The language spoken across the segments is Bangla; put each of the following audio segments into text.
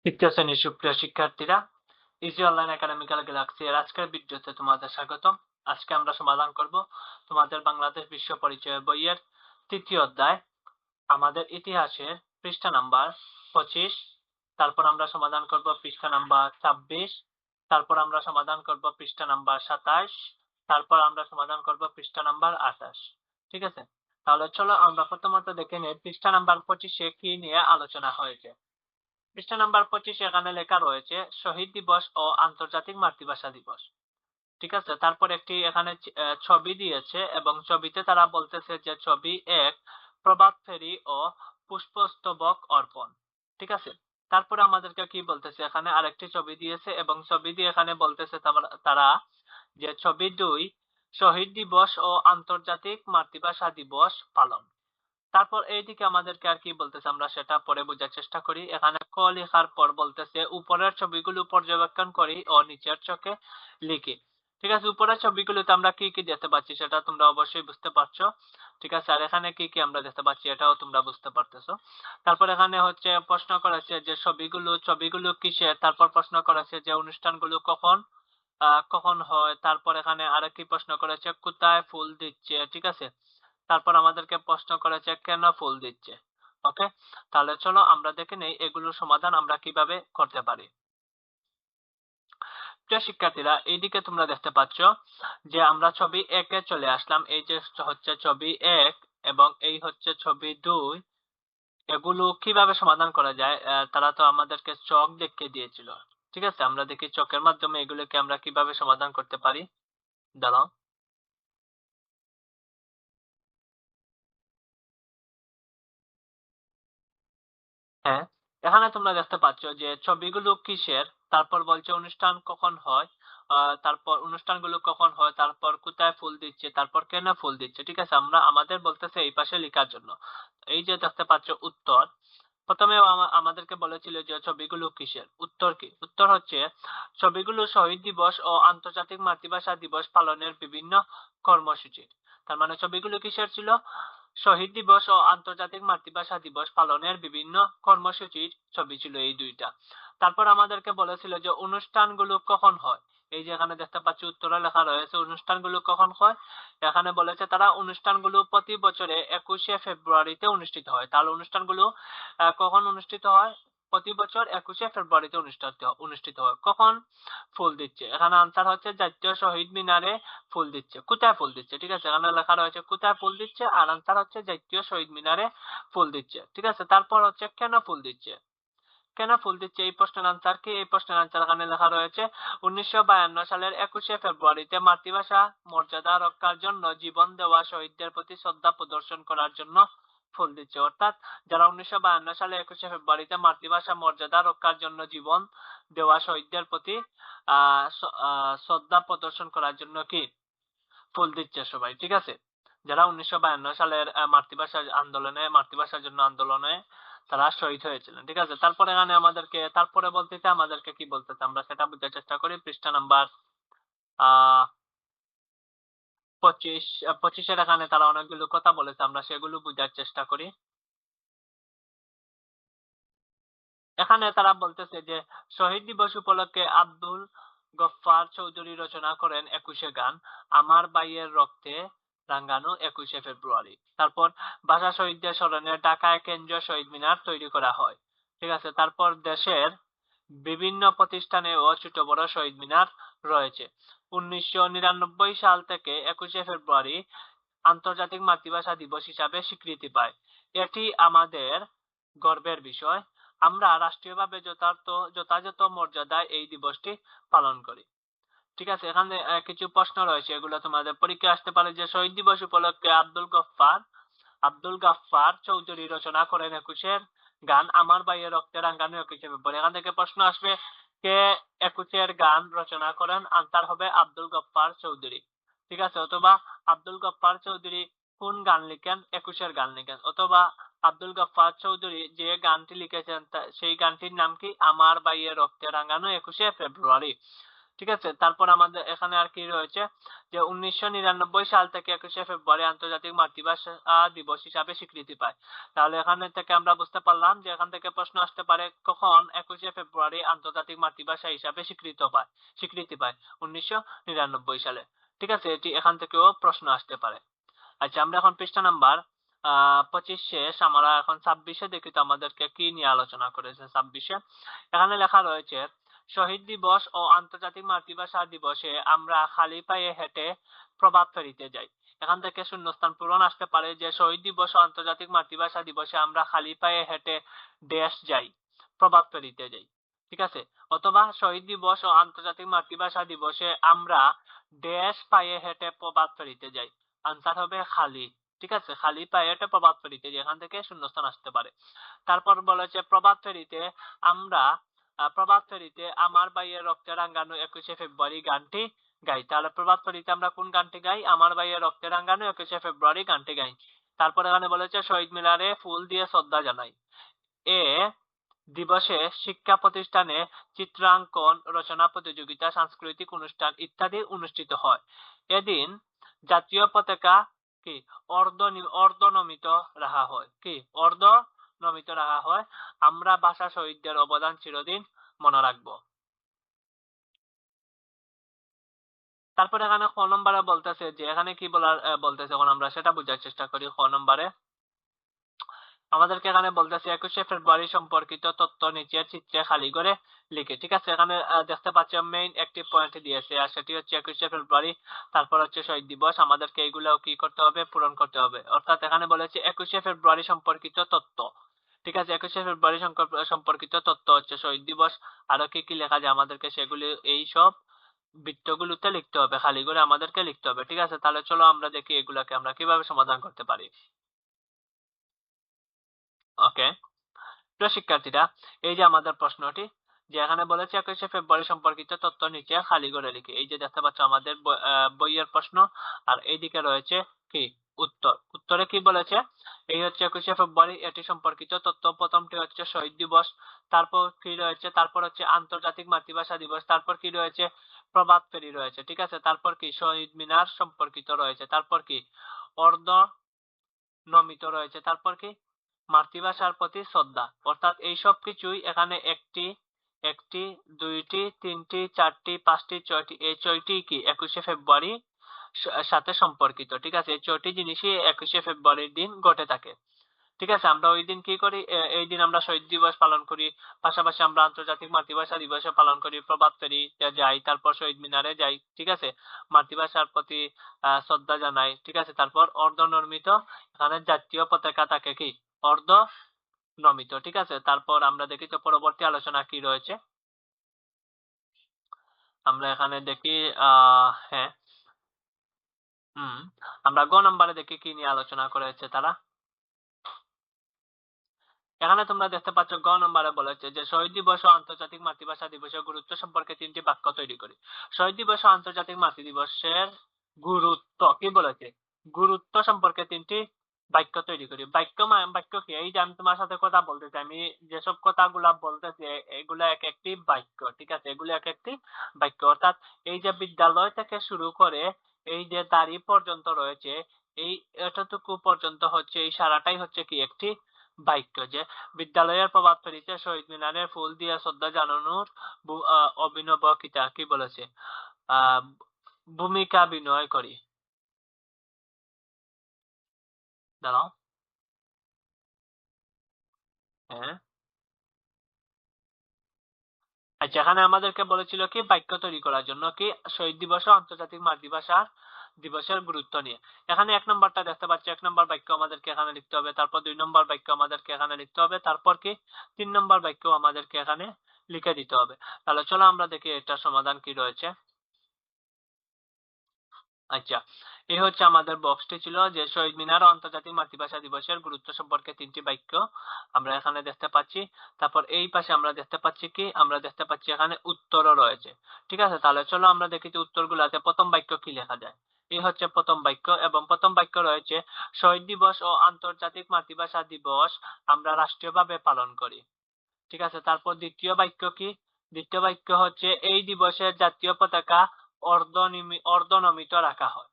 তৃতীয় শ্রেণীর সুপ্রিয় শিক্ষার্থীরা, ইজি অনলাইন একাডেমিক্যাল গ্যালাক্সি এর আজকের ভিডিওতে তোমাদের স্বাগতম। আজকে আমরা সমাধান করব তোমাদের বাংলাদেশ বিশ্ব পরিচয় বইয়ের তৃতীয় অধ্যায় আমাদের ইতিহাসের পৃষ্ঠা নাম্বার 25। তারপর আমরা সমাধান করব পৃষ্ঠা নাম্বার 26। তারপর আমরা সমাধান করব পৃষ্ঠা নাম্বার 27। তারপর আমরা সমাধান করব পৃষ্ঠা নাম্বার 28। ঠিক আছে, তাহলে চলো আমরা প্রথমত দেখে নেই পৃষ্ঠা নাম্বার 25-এ কি নিয়ে আলোচনা হয়েছে। পৃষ্ঠা নাম্বার 25 এখানে লেখা রয়েছে শহীদ দিবস ও আন্তর্জাতিক মাতৃভাষা দিবস। ঠিক আছে, তারপর একটি এখানে ছবি দিয়েছে এবং ছবিতে তারা বলতেছে যে ছবি এক, প্রভাত ফেরি ও পুষ্পস্তবক অর্পণ। ঠিক আছে, তারপরে আমাদেরকে কি বলতেছে, এখানে আরেকটি ছবি দিয়েছে এবং ছবি দিয়ে এখানে বলতেছে তারা যে ছবি দুই, শহীদ দিবস ও আন্তর্জাতিক মাতৃভাষা দিবস পালন। তারপর এইদিকে আমাদেরকে আর কি বলতেছে আমরা সেটা পরে বোঝার চেষ্টা করি। এখানে ক লেখার পর বলতেছে উপরের ছবিগুলো পর্যবেক্ষণ করি ও নিচের চোখে লিখি। ঠিক আছে, উপরের ছবিগুলোতে আমরা কি কি দেখতে পাচ্ছি সেটা তোমরা অবশ্যই বুঝতে পারছো। ঠিক আছে, আর এখানে কি কি আমরা দেখতে পাচ্ছি এটাও তোমরা বুঝতে পারতেছো। তারপর এখানে হচ্ছে প্রশ্ন করেছে যে ছবিগুলো কিসের, তারপর প্রশ্ন করেছে যে অনুষ্ঠানগুলো কখন কখন হয়। তারপর এখানে আরেকটি প্রশ্ন করেছে কোথায় ফুল দিচ্ছে। ঠিক আছে, তারপর আমাদেরকে প্রশ্ন করেছে কেন ফুল দিচ্ছে। ওকে, তাহলে চলো আমরা দেখে নেই এগুলোর সমাধান আমরা কিভাবে করতে পারি। প্রিয় শিক্ষার্থীরা, এইদিকে তোমরা দেখতে পাচ্ছ যে আমরা ছবি একে চলে আসলাম। এই যে হচ্ছে ছবি এক এবং এই হচ্ছে ছবি দুই। এগুলো কিভাবে সমাধান করা যায়, তারা তো আমাদেরকে চক দেখিয়ে দিয়েছিল। ঠিক আছে, আমরা দেখি চকের মাধ্যমে এগুলোকে আমরা কিভাবে সমাধান করতে পারি। দাঁড়াও। হ্যাঁ, এখানে তোমরা দেখতে পাচ্ছ যে ছবিগুলো কিসের, তারপর বলছে অনুষ্ঠান কখন হয়, তারপর অনুষ্ঠানগুলো কখন হয়, তারপর কোথায় ফুল দিচ্ছে, তারপর কেন ফুল দিচ্ছে। ঠিক আছে, আমরা আমাদের বলতেছে এই পাশে লেখার জন্য। এই যে দেখতে পাচ্ছ উত্তর, প্রথমে আমাদেরকে বলেছিল যে ছবিগুলো কিসের। উত্তর কি? উত্তর হচ্ছে ছবিগুলো শহীদ দিবস ও আন্তর্জাতিক মাতৃভাষা দিবস পালনের বিভিন্ন কর্মসূচি। তার মানে ছবিগুলো কিসের ছিল? শহীদ দিবস ও আন্তর্জাতিক মাতৃভাষা দিবস পালনের বিভিন্ন কর্মসূচির ছবি ছিল এই দুইটা। তারপর আমাদেরকে বলেছিল যে অনুষ্ঠানগুলো কখন হয়। এই যে এখানে দেখতে পাচ্ছি উত্তরে লেখা রয়েছে অনুষ্ঠানগুলো কখন হয়। এখানে বলেছে তারা অনুষ্ঠানগুলো প্রতি বছরে 21শে ফেব্রুয়ারিতে অনুষ্ঠিত হয়। তাহলে অনুষ্ঠানগুলো কখন অনুষ্ঠিত হয়? প্রতি বছর 21শে ফেব্রুয়ারিতে অনুষ্ঠিত হয়। কখন ফুল দিচ্ছে? এখানে আনসার হচ্ছে জাতীয় শহীদ মিনারে ফুল দিচ্ছে। কোথায় ফুল দিচ্ছে? ঠিক আছে, এখানে লেখা রয়েছে কোথায় ফুল দিচ্ছে, আর আনসার হচ্ছে জাতীয় শহীদ মিনারে ফুল দিচ্ছে। ঠিক আছে, তারপর হচ্ছে কেন ফুল দিচ্ছে। কেন ফুল দিচ্ছে এই প্রশ্নের আনসার কি? এই প্রশ্নের আনসার এখানে লেখা রয়েছে 1952 সালের 21শে ফেব্রুয়ারিতে মাতৃভাষা মর্যাদা রক্ষার জন্য জীবন দেওয়া শহীদদের প্রতি শ্রদ্ধা প্রদর্শন করার জন্য ফুল দিচ্ছে। অর্থাৎ যারা 1952 সালে 21শে ফেব্রুয়ারিতে মাতৃভাষা মর্যাদা রক্ষার জন্য জীবন দেওয়া শহীদদের প্রতি শ্রদ্ধা প্রদর্শন করার জন্য কি ফুল দিচ্ছে সবাই। ঠিক আছে, যারা 1952 সালের মাতৃভাষার জন্য আন্দোলনে তারা শহীদ হয়েছিলেন। ঠিক আছে, তারপরে এখানে আমাদেরকে তারপরে বলতেছে আমাদেরকে কি বলতেছে আমরা সেটা বুঝার চেষ্টা করি। পৃষ্ঠা নাম্বার 25 এখানে তারা অনেকগুলো কথা বলেছে, আমরা সেগুলো বুঝার চেষ্টা করি। এখানে তারা বলতেছে যে শহীদ দিবস উপলক্ষে আব্দুল গফফার চৌধুরী রচনা করেন 21শে গান আমার ভাইয়ের রক্তে রাঙ্গানো 21শে ফেব্রুয়ারি। তারপর ভাষা শহীদদের স্মরণে ঢাকায় কেন্দ্রীয় শহীদ মিনার তৈরি করা হয়। ঠিক আছে, তারপর দেশের বিভিন্ন প্রতিষ্ঠানে ও ছোট বড় শহীদ মিনার রয়েছে। 1999 সাল থেকে 21শে ফেব্রুয়ারি আন্তর্জাতিক মাতৃভাষা দিবস হিসাবে স্বীকৃতি পায়। এটি আমাদের গর্বের বিষয়। আমরা রাষ্ট্রীয়ভাবে যথাযথ মর্যাদায় এই দিবসটি পালন করি। ঠিক আছে, এখানে কিছু প্রশ্ন রয়েছে, এগুলো তোমাদের পরীক্ষায় আসতে পারে। যে শহীদ দিবস উপলক্ষে আব্দুল গাফফার চৌধুরী রচনা করেন 21এর গান আমার ভাইয়ের রক্তে রাঙ্গানো 21শে ফেব্রুয়ারি। এখান থেকে প্রশ্ন আসবে কে 21এর গান রচনা করেন। আনসার হবে আব্দুল গফফার চৌধুরী। ঠিক আছে, অথবা আব্দুল গফফার চৌধুরী কোন গান লিখেন? 21এর গান লিখেন। অথবা আব্দুল গফফার চৌধুরী যে গানটি লিখেছেন সেই গানটির নাম কি? আমার ভাইয়ের রক্তে রাঙ্গানো 21শে ফেব্রুয়ারি। ঠিক আছে, তারপর আমাদের এখানে আর কি রয়েছে যে 1999 সাল থেকে 21শে ফেব্রুয়ারি আন্তর্জাতিক মাতৃভাষা দিবস হিসাবে স্বীকৃতি পায়। তাহলে এখানে থেকে আমরা বুঝতে পারলাম যে এখান থেকে প্রশ্ন আসতে পারে কখন 21শে ফেব্রুয়ারি আন্তর্জাতিক মাতৃভাষা হিসাবে স্বীকৃতি পায় 1999 সালে। ঠিক আছে, এটি এখান থেকেও প্রশ্ন আসতে পারে। আচ্ছা, আমরা এখন পৃষ্ঠা নাম্বার 25 শেষ, আমরা এখন 26-এ দেখি তো আমাদেরকে কি নিয়ে আলোচনা করেছে। 26-এ এখানে লেখা রয়েছে, শহীদ দিবস ও আন্তর্জাতিক মাতৃভাষা দিবসে আমরা খালি পায়ে হেঁটে প্রভাত ফেরিতে যাই। এখান থেকে শূন্যস্থান পূরণ আসতে পারে যে শহীদ দিবস ও আন্তর্জাতিক মাতৃভাষা দিবসে আমরা খালি পায়ে হেঁটে দেশ যাই, প্রভাত ফেরিতে যাই। ঠিক আছে, অথবা শহীদ দিবস ও আন্তর্জাতিক মাতৃভাষা দিবসে আমরা দেশ পায়ে হেঁটে প্রভাত ফেরিতে যাই। আনসার হবে খালি। ঠিক আছে, খালি পায়ে হেঁটে প্রভাত ফেরিতে যাই, এখান থেকে শূন্যস্থান আসতে পারে। তারপর বলেছে প্রভাত ফেরিতে আমার বাইয়ের রক্তে রাঙ্গানো 21শে ফেব্রুয়ারি গানটি গাই। তাহলে প্রভাত ফেরিতে আমরা কোন গানটি গাই? আমার বাইয়ের রক্তে রাঙ্গানো 21শে ফেব্রুয়ারি গানটি গাই। তারপর এখানে বলেছে শহীদ মিনারে ফুল দিয়ে শ্রদ্ধা জানাই। এ দিবসে শিক্ষা প্রতিষ্ঠানে চিত্রাঙ্কন, রচনা প্রতিযোগিতা, সাংস্কৃতিক অনুষ্ঠান ইত্যাদি অনুষ্ঠিত হয়। এদিন জাতীয় পতাকা কি অর্ধনমিত রাখা হয়। অর্ধনমিত রাখা হয়। আমরা ভাষা শহীদদের অবদান চিরদিন মনে রাখবো। তারপরে এখানে খ নম্বরে বলতেছে যে এখানে কি বলতেছে, এখন আমরা সেটা বোঝার চেষ্টা করি। খ নম্বরে আমাদেরকে এখানে বলতেছে 21শে ফেব্রুয়ারি সম্পর্কিত তথ্য নিচের চিত্রে খালি করে লিখে। ঠিক আছে, এখানে দেখতে পাচ্ছি মেইন একটি পয়েন্ট দিয়েছে, আর সেটি হচ্ছে 21শে ফেব্রুয়ারি, তারপর হচ্ছে শহীদ দিবস। আমাদেরকে এইগুলো কি করতে হবে? পূরণ করতে হবে। অর্থাৎ এখানে বলেছে 21শে ফেব্রুয়ারি সম্পর্কিত তথ্য। ঠিক আছে, 21শে ফেব্রুয়ারি সম্পর্কিত তথ্য হচ্ছে শহীদ দিবস। আরো কি কি লেখা যায় আমাদেরকে সেগুলি এই সব বৃত্তগুলোতে লিখতে হবে, খালি করে আমাদেরকে লিখতে হবে। ঠিক আছে, তাহলে চলো আমরা দেখি এগুলাকে আমরা কিভাবে সমাধান করতে পারি। ওকে, প্রিয় শিক্ষার্থীরা, এই যে আমাদের প্রশ্নটি যে এখানে বলেছে 21শে ফেব্রুয়ারি সম্পর্কিত তথ্য নিচে খালি করে লিখি। এই যে দেখতে পাচ্ছ আমাদের বইয়ের প্রশ্ন, আর এইদিকে রয়েছে কি উত্তরে কি বলেছে? এই হচ্ছে 21শে ফেব্রুয়ারি, এটি সম্পর্কিত তথ্য। প্রথমটি হচ্ছে শহীদ দিবস, তারপর কি রয়েছে? তারপর হচ্ছে আন্তর্জাতিক মাতৃভাষা দিবস, তারপর কি রয়েছে? প্রভাত ফেরি রয়েছে। ঠিক আছে, তারপর কি শহীদ মিনার সম্পর্কিত রয়েছে, তারপর কি অর্ধ নমিত রয়েছে, তারপর কি মাতৃভাষার প্রতি শ্রদ্ধা। অর্থাৎ এই সব কিছুই এখানে একটি একটি দুইটি তিনটি চারটি পাঁচটি ছয়টি, এই ছয়টি কি 21শে ফেব্রুয়ারি সাথে সম্পর্কিত। ঠিক আছে, এই ছয়টি জিনিসই 21শে ফেব্রুয়ারির দিন ঘটে থাকে। ঠিক আছে, আমরা ওই দিন কি করি? এই দিন আমরা শহীদ দিবস পালন করি, পাশাপাশি আমরা আন্তর্জাতিক মাতৃভাষা দিবসে পালন করি, প্রভাত ফেরি যাই, তারপর শহীদ মিনারে যাই। ঠিক আছে, মাতৃভাষার প্রতি শ্রদ্ধা জানাই। ঠিক আছে, তারপর অর্ধনর্মিত, এখানে জাতীয় পতাকা থাকে কি অর্ধ নমিত। ঠিক আছে, তারপর আমরা দেখি তো পরবর্তী আলোচনা কি রয়েছে। আমরা এখানে দেখি হ্যাঁ, আমরা গ নম্বরে দেখি কি নিয়ে আলোচনা করেছে তারা। এখানে তোমরা দেখতে পাচ্ছ গ নম্বরে বলেছে যে শহীদ দিবস ও আন্তর্জাতিক মাতৃভাষা দিবসের গুরুত্ব সম্পর্কে 3টি বাক্য তৈরি করি। শহীদ দিবস ও আন্তর্জাতিক মাতৃদিবসের গুরুত্ব কি বলেছে? গুরুত্ব সম্পর্কে 3টি বাক্য তৈরি করি। বাক্য কি? এই যে আমি তোমার সাথে কথা বলতেছি, আমি যেসব কথাগুলা বলতেছি এগুলা এক একটি বাক্য। ঠিক আছে, এগুলো এক একটি বাক্য। অর্থাৎ এই যে বিদ্যালয় থেকে শুরু করে এই যে দাড়ি পর্যন্ত রয়েছে, এই এতটুকু পর্যন্ত হচ্ছে এই সারাটাই হচ্ছে কি একটি বাক্য। যে বিদ্যালয়ের প্রভাত ফেরিতে শহীদ মিনারে ফুল দিয়ে শ্রদ্ধা জানানোর অভিনব কি বলেছে? ভূমিকা বিনয় করি। দাঁড়াও, হ্যাঁ, আচ্ছা, এখানে আমাদেরকে বলেছিল কি বাক্য তৈরি করার জন্য কি শহীদ দিবস ও আন্তর্জাতিক মাতৃভাষা দিবসের গুরুত্ব নিয়ে। এখানে 1 নম্বরটা দেখতে পাচ্ছি, 1 নম্বর বাক্য আমাদেরকে এখানে লিখতে হবে, তারপর 2 নম্বর বাক্য আমাদেরকে এখানে লিখতে হবে, তারপর কি 3 নম্বর বাক্য আমাদেরকে এখানে লিখে দিতে হবে। তাহলে চলো আমরা দেখি এটার সমাধান কি রয়েছে। আচ্ছা, এই হচ্ছে আমাদের বক্সটি ছিল যে শহীদ মিনার ও আন্তর্জাতিক মাতৃভাষা দিবসের গুরুত্ব সম্পর্কে 3টি বাক্য আমরা এখানে দেখতে পাচ্ছি। তারপর এই পাশে আমরা দেখতে পাচ্ছি কি? আমরা দেখতে পাচ্ছি এখানে উত্তরও রয়েছে। ঠিক আছে, তাহলে চলো আমরা দেখি যে উত্তরগুলোতে প্রথম বাক্য কি লেখা যায়। এই হচ্ছে প্রথম বাক্য, এবং প্রথম বাক্য রয়েছে শহীদ দিবস ও আন্তর্জাতিক মাতৃভাষা দিবস আমরা রাষ্ট্রীয়ভাবে পালন করি। ঠিক আছে, তারপর দ্বিতীয় বাক্য কি? দ্বিতীয় বাক্য হচ্ছে এই দিবসে জাতীয় পতাকা অর্ধনমিত রাখা হয়।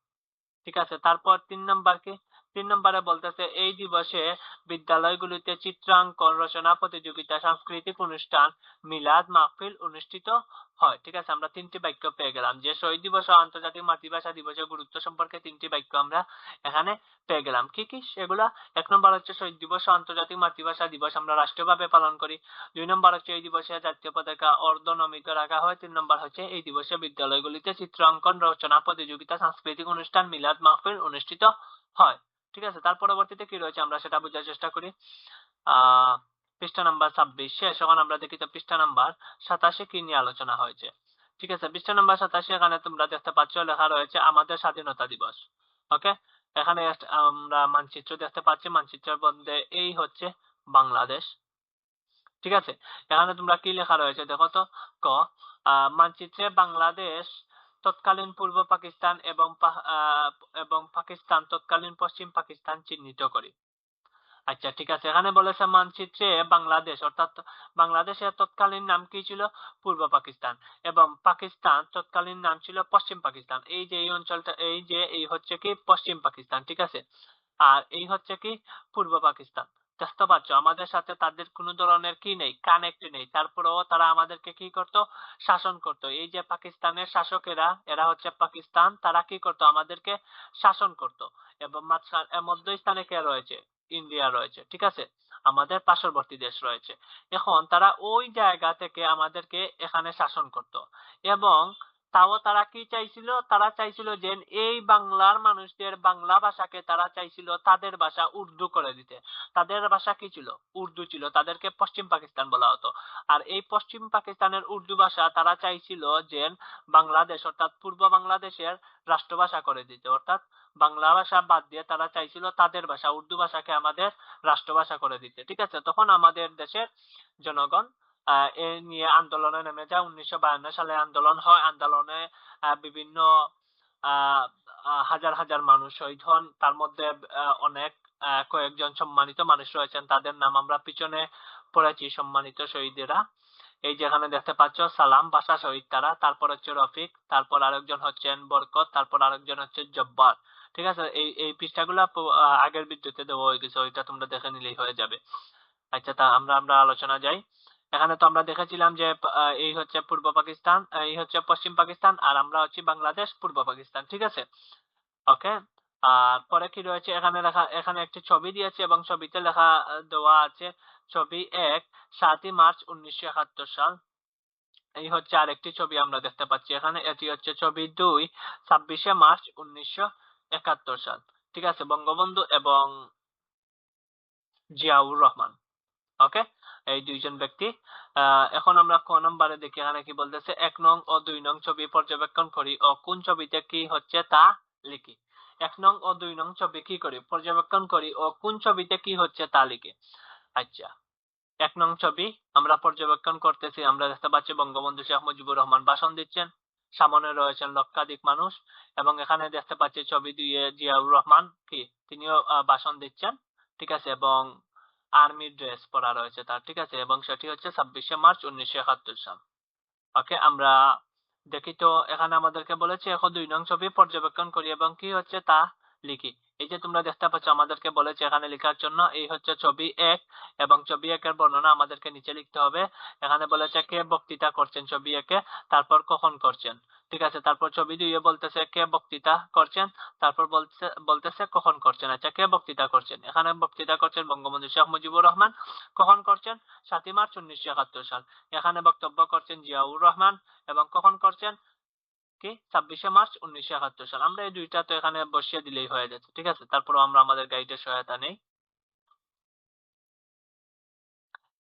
ঠিক আছে, তারপর 3 নম্বর কি? 3 নম্বরে বলতেছে এই দিবসে বিদ্যালয়গুলিতে চিত্রাঙ্কন, রচনা প্রতিযোগিতা, সাংস্কৃতিক অনুষ্ঠান, মিলাদ মাহফিল অনুষ্ঠিত হয়। ঠিক আছে, আমরা 3টি বাক্য পেয়ে গেলাম যে শহীদ দিবস ও আন্তর্জাতিক মাতৃভাষা দিবসের গুরুত্ব সম্পর্কে 3টি বাক্য আমরা এখানে পেয়ে গেলাম। কি কি সেগুলা? 1 নম্বর হচ্ছে শহীদ দিবস ও আন্তর্জাতিক মাতৃভাষা দিবস আমরা রাষ্ট্রীয়ভাবে পালন করি। 2 নম্বর হচ্ছে এই দিবসে জাতীয় পতাকা অর্ধনমিত রাখা হয়। 3 নম্বর হচ্ছে এই দিবসে বিদ্যালয়গুলিতে চিত্রাঙ্কন, রচনা প্রতিযোগিতা, সাংস্কৃতিক অনুষ্ঠান, মিলাদ মাহফিল অনুষ্ঠিত হয়। ঠিক আছে, তার পরবর্তীতে কি রয়েছে আমরা সেটা বোঝার চেষ্টা করি। পৃষ্ঠা নাম্বার 26 শেষ। এখন আমরা দেখি তো পৃষ্ঠা নাম্বার 27 কি নিয়ে আলোচনা হয়েছে। ঠিক আছে, পৃষ্ঠা নাম্বার 27 এখানে তোমরা দেখতে পাচ্ছ লেখা রয়েছে আমাদের স্বাধীনতা দিবস। ওকে, এখানে আমরা মানচিত্র দেখতে পাচ্ছি। মানচিত্রের মধ্যে এই হচ্ছে বাংলাদেশ। ঠিক আছে, এখানে তোমরা কি লেখা রয়েছে দেখো তো। ক, মানচিত্রে বাংলাদেশ তৎকালীন পূর্ব পাকিস্তান এবং পাকিস্তান তৎকালীন পশ্চিম পাকিস্তান চিহ্নিত করি। আচ্ছা ঠিক আছে, এখানে বলেছে মানচিত্রে বাংলাদেশ অর্থাৎ বাংলাদেশের তৎকালীন নাম কি ছিল? পূর্ব পাকিস্তান, এবং পাকিস্তান তৎকালীন নাম ছিল পশ্চিম পাকিস্তান। এই যে এই অঞ্চলটা, এই হচ্ছে কি পশ্চিম পাকিস্তান। ঠিক আছে, আর এই হচ্ছে কি পূর্ব পাকিস্তান। বুঝতে পারছো আমাদের সাথে তাদের কোনো ধরনের কি নেই, কানেক্ট নেই, তারপরেও তারা আমাদেরকে কি করতো? শাসন করতো। এই যে পাকিস্তানের শাসকেরা, এরা হচ্ছে পাকিস্তান, তারা কি করতো? আমাদেরকে শাসন করতো। এবং মধ্যস্থানে কে রয়েছে? ইন্ডিয়া রয়েছে। ঠিক আছে, আমাদের পার্শ্ববর্তী দেশ রয়েছে। এখন তারা ওই জায়গা থেকে আমাদেরকে এখানে শাসন করত, এবং তাও তারা কি চাইছিল? তারা চাইছিল যে এই বাংলার মানুষদের বাংলা ভাষাকে তারা চাইছিল তাদের ভাষা উর্দু করে দিতে। তাদের ভাষা কি ছিল? উর্দু ছিল। তাদেরকে পশ্চিম পাকিস্তান বলা হতো। আর এই পশ্চিম পাকিস্তানের উর্দু ভাষা তারা চাইছিল যে বাংলাদেশ অর্থাৎ পূর্ব বাংলাদেশের রাষ্ট্রভাষা করে দিতে। অর্থাৎ বাংলা ভাষা বাদ দিয়ে তারা চাইছিল তাদের ভাষা উর্দু ভাষাকে আমাদের রাষ্ট্রভাষা করে দিতে। ঠিক আছে, তখন আমাদের দেশের জনগণ এ নিয়ে আন্দোলনে নেমে যায়। 1952 সালে আন্দোলন হয়। আন্দোলনে বিভিন্ন হাজার হাজার মানুষ শহীদ হন। তার মধ্যে অনেক কয়েকজন সম্মানিত মানুষ রয়েছেন, তাদের নাম আমরা পিছনে পড়েছি। সম্মানিত শহীদেরা এই যেখানে দেখতে পাচ্ছ, সালাম ভাষা শহীদ তারা, তারপর হচ্ছে রফিক, তারপর আরেকজন হচ্ছেন বরকত, তারপর আরেকজন হচ্ছে জব্বার। ঠিক আছে, এই পৃষ্ঠাগুলো আগের ভিডিওতে দেওয়া হয়ে গেছে, ওইটা তোমরা দেখে নিলেই হয়ে যাবে। আচ্ছা, তা আমরা আলোচনা যাই। এখানে তো আমরা দেখেছিলাম যে এই হচ্ছে পূর্ব পাকিস্তান, এই হচ্ছে পশ্চিম পাকিস্তান, আর আমরা হচ্ছি বাংলাদেশ পূর্ব পাকিস্তান। ঠিক আছে, ওকে। আর পরে কি রয়েছে এখানে লেখা? এখানে একটি ছবি দিয়েছে এবং ছবিতে লেখা দেওয়া আছে ছবি 1 7ই মার্চ 1971 সাল। এই হচ্ছে আরেকটি ছবি আমরা দেখতে পাচ্ছি এখানে, এটি হচ্ছে ছবি 2 26শে মার্চ 1971 সাল। ঠিক আছে, বঙ্গবন্ধু এবং জিয়াউর রহমান। ওকে, এই দুইজন ব্যক্তি। এখন আমরা ক নম্বরে দেখি এখানে কি বলতেছে। 1 নং ও 2 নং ছবি পর্যবেক্ষণ করি ও কোন ছবিতে কি হচ্ছে তা লিখি। 1 নং ও 2 নং ছবি কি করি? পর্যবেক্ষণ করি ও কোন ছবিতে কি হচ্ছে তা লিখি। আচ্ছা, 1 নং ছবি আমরা পর্যবেক্ষণ করতেছি। আমরা দেখতে পাচ্ছি বঙ্গবন্ধু শেখ মুজিবুর রহমান ভাষণ দিচ্ছেন, সামনে রয়েছেন লক্ষাধিক মানুষ, এবং এখানে দেখতে পাচ্ছি ছবি 2 জিয়াউর রহমান কি তিনিও ভাষণ দিচ্ছেন। ঠিক আছে, এবং আর্মি ড্রেস পরা রয়েছে তার। ঠিক আছে, এবং সেটি হচ্ছে 26শে মার্চ 1971 সাল। ওকে, আমরা দেখি তো এখানে আমাদেরকে বলেছে এখন 2 নং ছবি পর্যবেক্ষণ করি এবং কি হচ্ছে তা লিখি। এই যে তোমরা দেখতে পাচ্ছ আমাদেরকে বলেছে এখানে লেখার জন্য। এই হচ্ছে ছবি 1 এবং ছবি 1 এর বর্ণনা আমাদেরকে নিচে লিখতে হবে। এখানে বলেছে কে বক্তৃতা করছেন ছবি 1 এ, তারপর কখন করছেন। ঠিক আছে, তারপর ছবি 2 এ বলতেছে কে বক্তৃতা করছেন, তারপর বলতেছে কখন করছেন। আচ্ছা, কে বক্তৃতা করছেন? এখানে বক্তৃতা করছেন বঙ্গবন্ধু শেখ মুজিবুর রহমান। কখন করছেন? 7ই মার্চ 1971 সাল। এখানে বক্তব্য করছেন জিয়াউর রহমান, এবং কখন করছেন? কি 26শে মার্চ 1971 সাল। আমরা এই দুইটা তো এখানে বসিয়ে দিলেই হয়ে যাচ্ছে। ঠিক আছে, তারপর আমরা আমাদের গাইডের সহায়তা নেই।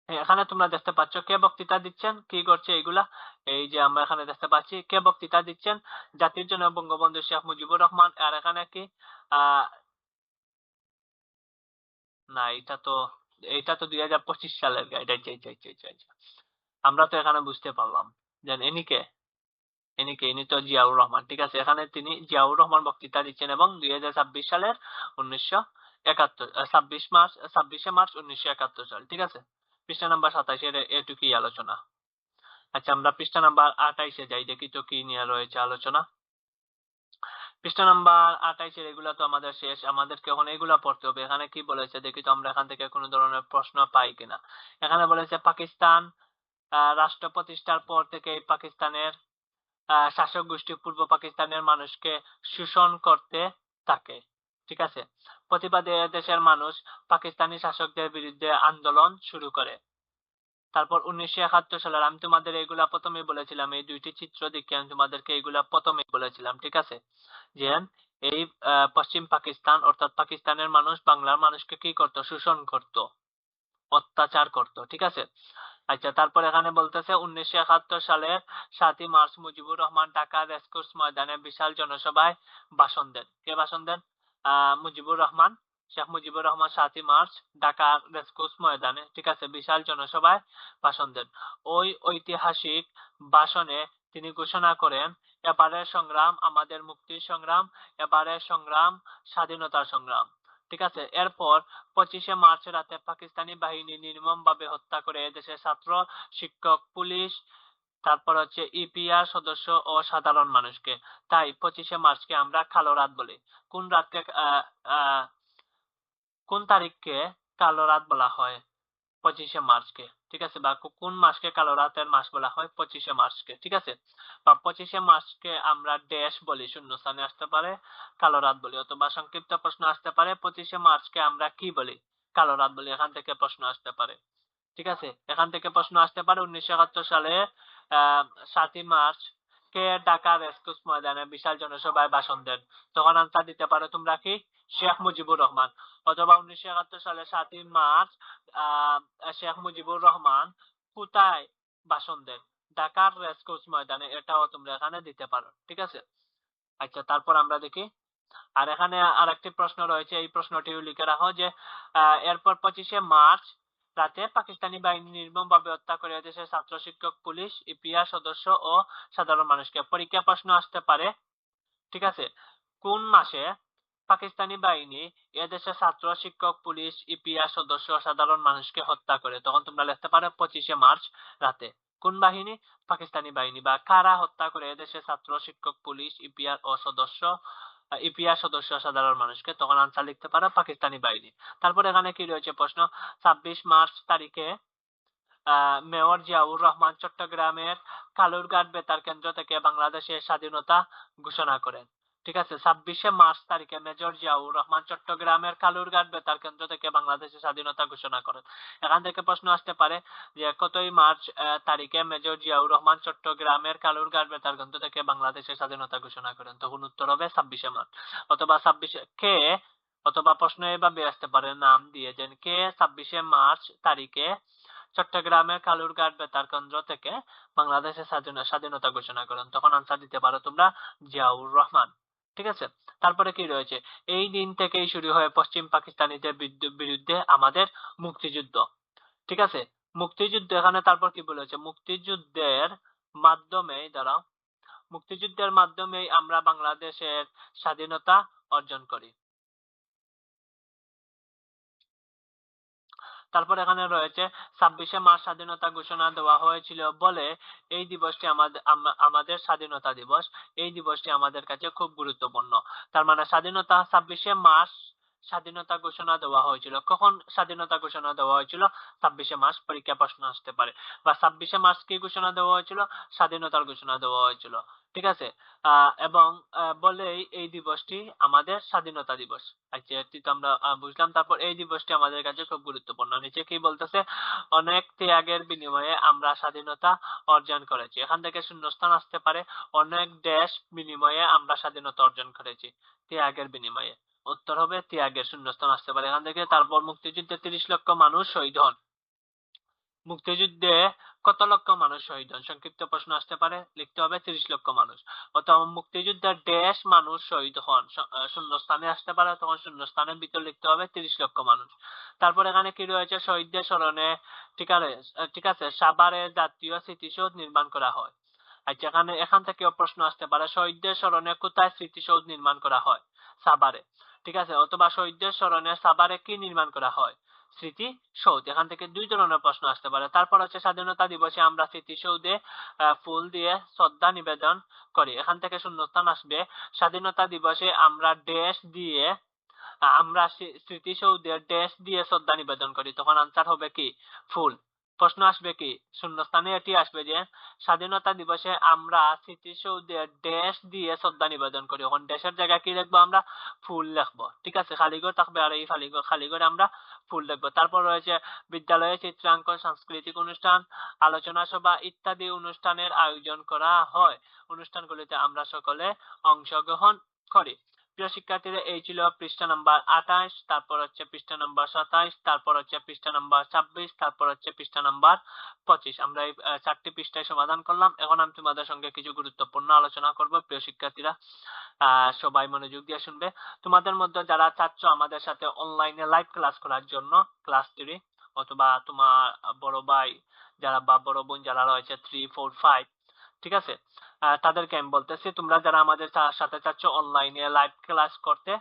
এখানে তোমরা দেখতে পাচ্ছ কে বক্তৃতা দিচ্ছেন, কি করছে এগুলা। এই যে আমরা এখানে দেখতে পাচ্ছি কে বক্তৃতা দিচ্ছেন, জাতির জনক বঙ্গবন্ধু শেখ মুজিবুর রহমান। আর এখানে কি আহ না, এটা তো 2025 সালের গাইড। আমরা তো এখানে বুঝতে পারলাম যে ইনি তো জিয়াউর রহমান। ঠিক আছে, এখানে তিনি জিয়াউর রহমান বক্তৃতা দিচ্ছেন, এবং 2026 সালের 1971 26শে মার্চ 1971 সাল। ঠিক আছে, পৃষ্ঠা নাম্বার 27 এর এটুকুই আলোচনা। আচ্ছা, আমরা পৃষ্ঠা নাম্বার 28-এ যাই, দেখি তো কি নিয়ে রয়েছে আলোচনা। পৃষ্ঠা নাম্বার 28-এর এগুলা তো আমাদের শেষ, আমাদেরকে এখন এগুলা পড়তে হবে। এখানে কি বলেছে দেখি তো আমরা এখান থেকে কোনো ধরনের প্রশ্ন পাই কিনা। এখানে বলেছে পাকিস্তান রাষ্ট্র প্রতিষ্ঠার পর থেকে পাকিস্তানের শাসক গোষ্ঠী পূর্ব পাকিস্তানের মানুষকে শোষণ করতে থাকে। ঠিক আছে, প্রতিবাদে দেশের মানুষ পাকিস্তানি শাসকদের বিরুদ্ধে আন্দোলন শুরু করে। তারপর 1971 সালের, আমি তোমাদের এইগুলা প্রথমেই বলেছিলাম, এই দুইটি চিত্র দেখে আমি তোমাদেরকে এইগুলা প্রথমেই বলেছিলাম, ঠিক আছে, যে এই পশ্চিম পাকিস্তান অর্থাৎ পাকিস্তানের মানুষ বাংলার মানুষকে কি করত, শোষণ করত, অত্যাচার করত। ঠিক আছে। আচ্ছা, তারপর এখানে বলতেছে 1971 সালের 7ই মার্চ মুজিবুর রহমান ঢাকা রেসকোর্স ময়দানে বিশাল জনসভায় ভাষণ দেন। কে ভাষণ দেন? মুজিবুর রহমান, শেখ মুজিবুর রহমান 7ই মার্চ ঢাকা রেসকোর্স ময়দানে, ঠিক আছে, বিশাল জনসভায় ভাষণ দেন। ওই ঐতিহাসিক ভাষণে তিনি ঘোষণা করেন, এবারের সংগ্রাম আমাদের মুক্তির সংগ্রাম, এবারের সংগ্রাম স্বাধীনতার সংগ্রাম। ঠিক আছে। এরপর 25শে মার্চ রাতে পাকিস্তানি বাহিনী নির্মমভাবে হত্যা করে এদেশের ছাত্র, শিক্ষক, পুলিশ, তারপর হচ্ছে ইপিআর সদস্য ও সাধারণ মানুষকে। তাই 25শে মার্চকে আমরা কালো রাত বলি। কোন রাতকে কোন তারিখকে কালো রাত বলা হয়? 25শে মার্চকে। ঠিক আছে, বা কোন মাসকে কালো রাতের মাস বলা হয়? 25শে মার্চকে। ঠিক আছে, বা 25শে মার্চকে আমরা ড্যাশ বলি, শূন্যস্থানে আসতে পারে কালো রাত বলি, অথবা সংক্ষিপ্ত প্রশ্ন আসতে পারে 25শে মার্চকে আমরা কি বলি? কালো রাত বলি। এখান থেকে প্রশ্ন আসতে পারে। ঠিক আছে, এখান থেকে প্রশ্ন আসতে পারে 1971 সালে 7ই মার্চ কে ঢাকা রেসকোর্স ময়দানে বিশাল জনসভায় ভাষণ দেন? তখন আনসার দিতে পারো তোমরা কি? শেখ মুজিবুর রহমান। অথবা 1971 সালে 7ই মার্চ শেখ মুজিবুর রহমান কোথায় ভাষণ দেন? ঢাকার রেসকোর্স ময়দানে। এটাও তোমরা এখানে দিতে পারো। ঠিক আছে। আচ্ছা, তারপর আমরা দেখি। আর এখানে আরেকটি প্রশ্ন রয়েছে, এই প্রশ্নটিও লিখে রাখো যে এরপর 25শে মার্চ রাতে পাকিস্তানি বাহিনী নির্মমভাবে হত্যা করে দেশের ছাত্র, শিক্ষক, পুলিশ, ইপিআর সদস্য ও সাধারণ মানুষকে। পরীক্ষা প্রশ্ন আসতে পারে। ঠিক আছে, কোন মাসে পাকিস্তানি বাহিনী এদেশের ছাত্র, শিক্ষক, পুলিশ, ইপিআর সদস্য ও সাধারণ মানুষকে হত্যা করে? তখন তোমরা লিখতে পারো 25শে মার্চ রাতে। কোন বাহিনী? পাকিস্তানি বাহিনী। বা কারা হত্যা করে এদেশের ছাত্র, শিক্ষক, পুলিশ, ইপিআর সদস্য সাধারণ মানুষকে? তখন আনসার লিখতে পারো পাকিস্তানি বাহিনী। তারপর এখানে কি রয়েছে প্রশ্ন? 26 মার্চ তারিখে মেয়র জিয়াউর রহমান চট্টগ্রামের কালুরঘাট বেতার কেন্দ্র থেকে বাংলাদেশের স্বাধীনতা ঘোষণা করেন। ঠিক আছে, 26শে মার্চ তারিখে মেজর জিয়াউর রহমান চট্টগ্রামের কালুরঘাট বেতার কেন্দ্র থেকে বাংলাদেশের স্বাধীনতা ঘোষণা করেন। এখান থেকে প্রশ্ন আসতে পারে যে কতই মার্চ তারিখে মেজর জিয়াউর রহমান চট্টগ্রামের কালুরঘাট বেতার কেন্দ্র থেকে বাংলাদেশের স্বাধীনতা ঘোষণা করেন? তখন উত্তর হবে 26শে মার্চ। অথবা 26 কে, অথবা প্রশ্ন এভাবে আসতে পারে নাম দিয়ে, যে কে 26শে মার্চ তারিখে চট্টগ্রামের কালুরঘাট বেতার কেন্দ্র থেকে বাংলাদেশের স্বাধীনতা ঘোষণা করেন? তখন আনসার দিতে পারো তোমরা জিয়াউর রহমান। ঠিক আছে। তারপরে কি রয়েছে? এই দিন থেকেই শুরু হয় পশ্চিম পাকিস্তানিদের বিরুদ্ধে আমাদের মুক্তিযুদ্ধ। ঠিক আছে, মুক্তিযুদ্ধ। এখানে তারপর কি বলেছে? মুক্তিযুদ্ধের মাধ্যমে, দাঁড়াও, মুক্তিযুদ্ধের মাধ্যমেই আমরা বাংলাদেশের স্বাধীনতা অর্জন করি। তারপর এখানে রয়েছে 26শে মার্চ স্বাধীনতা ঘোষণা দেওয়া হয়েছিল বলে এই দিবসটি আমাদের স্বাধীনতা দিবস। এই দিবসটি আমাদের কাছে খুব গুরুত্বপূর্ণ। তার মানে স্বাধীনতা 26শে মার্চ স্বাধীনতা ঘোষণা দেওয়া হয়েছিল। কখন স্বাধীনতা ঘোষণা দেওয়া হয়েছিল? 26শে মার্চ। পরীক্ষা প্রশ্ন আসতে পারে। বা 26শে মার্চ কি ঘোষণা দেওয়া হয়েছিল? স্বাধীনতার ঘোষণা দেওয়া হয়েছিল। ঠিক আছে। এবং বলেই এই দিবসটি আমাদের স্বাধীনতা দিবস। আচ্ছা, এটি তো আমরা বুঝলাম। তারপর এই দিবসটি আমাদের কাছে খুব গুরুত্বপূর্ণ। নিচে কি বলতেছে? অনেক ত্যাগের বিনিময়ে আমরা স্বাধীনতা অর্জন করেছি। এখান থেকে শূন্যস্থান আসতে পারে। অনেক দেশ বিনিময়ে আমরা স্বাধীনতা অর্জন করেছি। ত্যাগের বিনিময়ে। উত্তর হবে ত্যাগের, শূন্যস্থান আসতে পারে এখান থেকে। তারপর মুক্তিযুদ্ধে 30 লক্ষ মানুষ শহীদ হন। মুক্তিযুদ্ধে কত লক্ষ মানুষ শহীদ হন? সংক্ষিপ্ত প্রশ্ন আসতে পারে। লিখতে হবে 30 লক্ষ মানুষ। অথবা মুক্তিযুদ্ধের দেশ মানুষ শহীদ হন, শূন্যস্থানে আসতে পারে। তখন শূন্যস্থানের ভিতর লিখতে হবে 30 লক্ষ মানুষ। তারপর এখানে কি রয়েছে? শহীদদের স্মরণে, ঠিক আছে, সাভারে জাতীয় স্মৃতিসৌধ নির্মাণ করা হয়। আচ্ছা, এখান থেকেও প্রশ্ন আসতে পারে, শহীদদের স্মরণে কোথায় স্মৃতিসৌধ নির্মাণ করা হয়? সাভারে। ঠিক আছে। অথবা শহীদদের স্মরণে সাভারে কি নির্মাণ করা হয়? স্মৃতিসৌধ। এখান থেকে দুই ধরনের প্রশ্ন আসতে পারে। তারপর হচ্ছে স্বাধীনতা দিবসে আমরা স্মৃতিসৌধে ফুল দিয়ে শ্রদ্ধা নিবেদন করি। এখান থেকে শূন্যস্থান আসবে স্বাধীনতা দিবসে আমরা ড্যাশ দিয়ে আমরা স্মৃতিসৌধে ড্যাশ দিয়ে শ্রদ্ধা নিবেদন করি। তখন আনসার হবে কি ফুল। প্রশ্ন আসবে কি শূন্যস্থানে এটি আসবে যে স্বাধীনতা দিবসে আমরা স্মৃতিসৌধে ড্যাশ দিয়ে শ্রদ্ধা নিবেদন করি। এখন ড্যাশের জায়গায় কি লিখবো আমরা ফুল লিখবো। ঠিক আছে, খালিঘর থাকবে আর এই খালিঘরে আমরা ফুল লিখবো। তারপর রয়েছে বিদ্যালয়ে চিত্রাঙ্কন, সাংস্কৃতিক অনুষ্ঠান, আলোচনা সভা ইত্যাদি অনুষ্ঠানের আয়োজন করা হয়। অনুষ্ঠানগুলিতে আমরা সকলে অংশগ্রহণ করি। প্রিয় শিক্ষার্থীরা, এই ছিল পৃষ্ঠা নাম্বার 28, তারপর হচ্ছে পৃষ্ঠা নাম্বার 27, তারপর হচ্ছে পৃষ্ঠা নাম্বার 26, তারপর হচ্ছে পৃষ্ঠা নাম্বার 25। আমরা এই 4টি পৃষ্ঠায় সমাধান করলাম। এখন আমি তোমাদের সঙ্গে কিছু গুরুত্বপূর্ণ আলোচনা করব। প্রিয় শিক্ষার্থীরা, সবাই মনোযোগ দিয়ে শুনবে। তোমাদের মধ্যে যারা চাচ্ছ আমাদের সাথে অনলাইনে লাইভ ক্লাস করার জন্য, ক্লাস 3 অথবা তোমার বড় ভাই যারা বা বড় বোন যারা রয়েছে 3, 4, 5, ঠিক আছে, তাদেরকে আমি বলতেছি তোমরা যারা আমাদের সাথে চাচ্ছ অনলাইনে লাইভ ক্লাস করতে,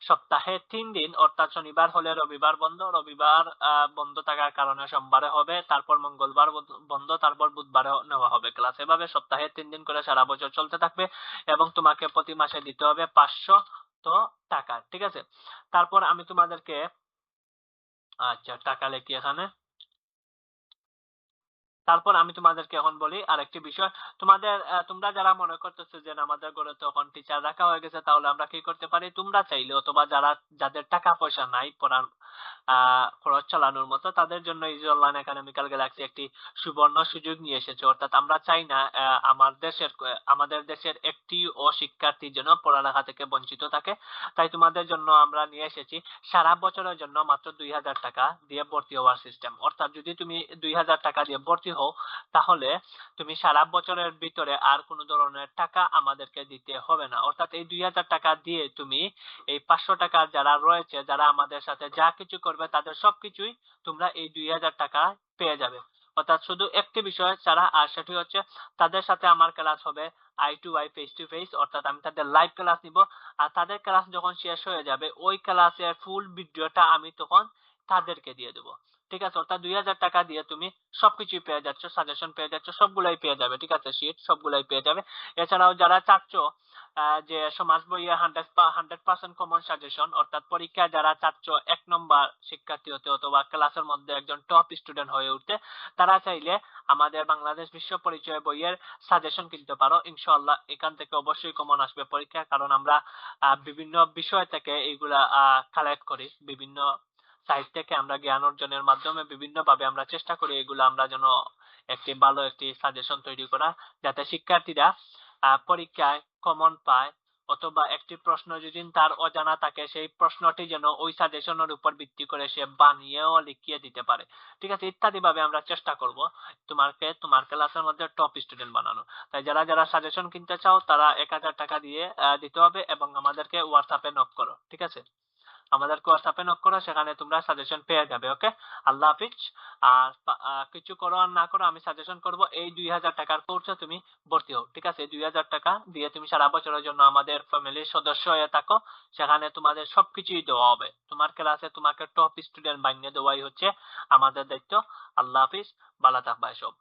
সপ্তাহে 3 দিন অর্থাৎ শনিবার হলে রবিবার বন্ধ, রবিবার বন্ধ থাকার কারণে সোমবারে হবে, তারপর মঙ্গলবার বন্ধ, তারপর বুধবারে নেওয়া হবে ক্লাস। এভাবে সপ্তাহে 3 দিন করে সারা বছর চলতে থাকবে এবং তোমাকে প্রতি মাসে দিতে হবে 500 টাকা। ঠিক আছে, তারপর আমি তোমাদেরকে আচ্ছা টাকা লিখি এখানে। তারপর আমি তোমাদেরকে এখন বলি আরেকটি বিষয়। তোমরা যারা মনে করতেছো যে আমাদের ঘরে তো এখন টিচার রাখা হয়ে গেছে, তাহলে আমরা কি করতে পারি, তোমরা চাইলে অথবা যাদের টাকা পয়সা নাই পড়ার খরচ চালানোর মতো, তাদের জন্য ইজি অনলাইন একাডেমিক্যাল গ্যালাক্সি একটি সুবর্ণ সুযোগ নিয়ে এসেছে। অর্থাৎ আমরা চাই না আমাদের দেশের একটি ও শিক্ষার্থী যেন পড়ালেখা থেকে বঞ্চিত থাকে। তাই তোমাদের জন্য আমরা নিয়ে এসেছি সারা বছরের জন্য মাত্র 2000 টাকা দিয়ে ভর্তি হওয়ার সিস্টেম। অর্থাৎ যদি তুমি 2000 টাকা দিয়ে ভর্তি হও, তাহলে তুমি সারা বছরের ভিতরে আর কোনো ধরনের টাকা আমাদেরকে দিতে হবে না। অর্থাৎ এই 2000 টাকা দিয়ে তুমি এই 500 টাকা যারা রয়েছে, যারা আমাদের সাথে যা কিছু করবে তাদের সবকিছুই তোমরা এই 2000 টাকা পেয়ে যাবে। অর্থাৎ শুধু একটি বিষয় ছাড়া, আর সেটি হচ্ছে তাদের সাথে আমার ক্লাস হবে eye to eye, face to face. অর্থাৎ আমি তাদের লাইভ ক্লাস নিব, আর তাদের ক্লাস যখন শেষ হয়ে যাবে ওই ক্লাসের ফুল ভিডিওটা আমি তখন তাদেরকে দিয়ে দেবো। ঠিক আছে, অর্থাৎ 2000 টাকা দিয়ে তুমি সবকিছুই পেয়ে যাচ্ছ, সাজেশন পেয়ে যাচ্ছ, সবগুলাই পেয়ে যাবে। ঠিক আছে, শীট সবগুলাই পেয়ে যাবে। এছাড়াও যারা চাচ্ছ যে সমাজ বইয়ে 100% কমন সাজেশন, অর্থাৎ পরীক্ষায় যারা চাচ্ছ 1 নম্বর শিক্ষার্থী হতে অথবা ক্লাসের মধ্যে একজন টপ স্টুডেন্ট হয়ে উঠতে, তারা চাইলে আমাদের বাংলাদেশ বিশ্ব পরিচয় বইয়ের সাজেশন কিনতে পারো। ইনশাআল্লাহ এখান থেকে অবশ্যই কমন আসবে পরীক্ষা, কারণ আমরা বিভিন্ন বিষয় থেকে এইগুলা কালেক্ট করি। বিভিন্ন সাইট থেকে আমরা জ্ঞান অর্জনের মাধ্যমে বিভিন্ন ভাবে আমরা চেষ্টা করি এগুলো আমরা যেন একটি ভালো একটি সাজেশন তৈরি করা, যাতে শিক্ষার্থীরা পরীক্ষায় কমন পায়, অথবা একটি প্রশ্ন যদি তার অজানা থাকে সেই প্রশ্নটি যেন ওই সাজেশনের উপর ভিত্তি করে সে বানিয়েও লিখিয়ে দিতে পারে। ঠিক আছে, ইত্যাদি ভাবে আমরা চেষ্টা করব তোমার ক্লাসের মধ্যে টপ স্টুডেন্ট বানানো। তাই যারা যারা সাজেশন কিনতে চাও তারা 1000 টাকা দিয়ে দিতে হবে এবং আমাদেরকে হোয়াটসঅ্যাপে নক করো। ঠিক আছে, আমাদেরকে হোয়াটসঅ্যাপে নক করো, সেখানে তোমরা সাজেশন পেয়ে যাবে। ওকে, আল্লাহ হাফিজ। আর কিছু করো আর না করো, আমি সাজেশন করব এই 2000 টাকার কোর্সে তুমি ভর্তি হও। ঠিক আছে, এই 2000 টাকা দিয়ে তুমি সারা বছরের জন্য আমাদের ফ্যামিলির সদস্য হয়ে থাকো। সেখানে তোমাদের সবকিছুই দেওয়া হবে। তোমার ক্লাসে তোমাকে টপ স্টুডেন্ট বানিয়ে দেওয়াই হচ্ছে আমাদের দায়িত্ব। আল্লাহ হাফিজ, ভালো থাকবা সব।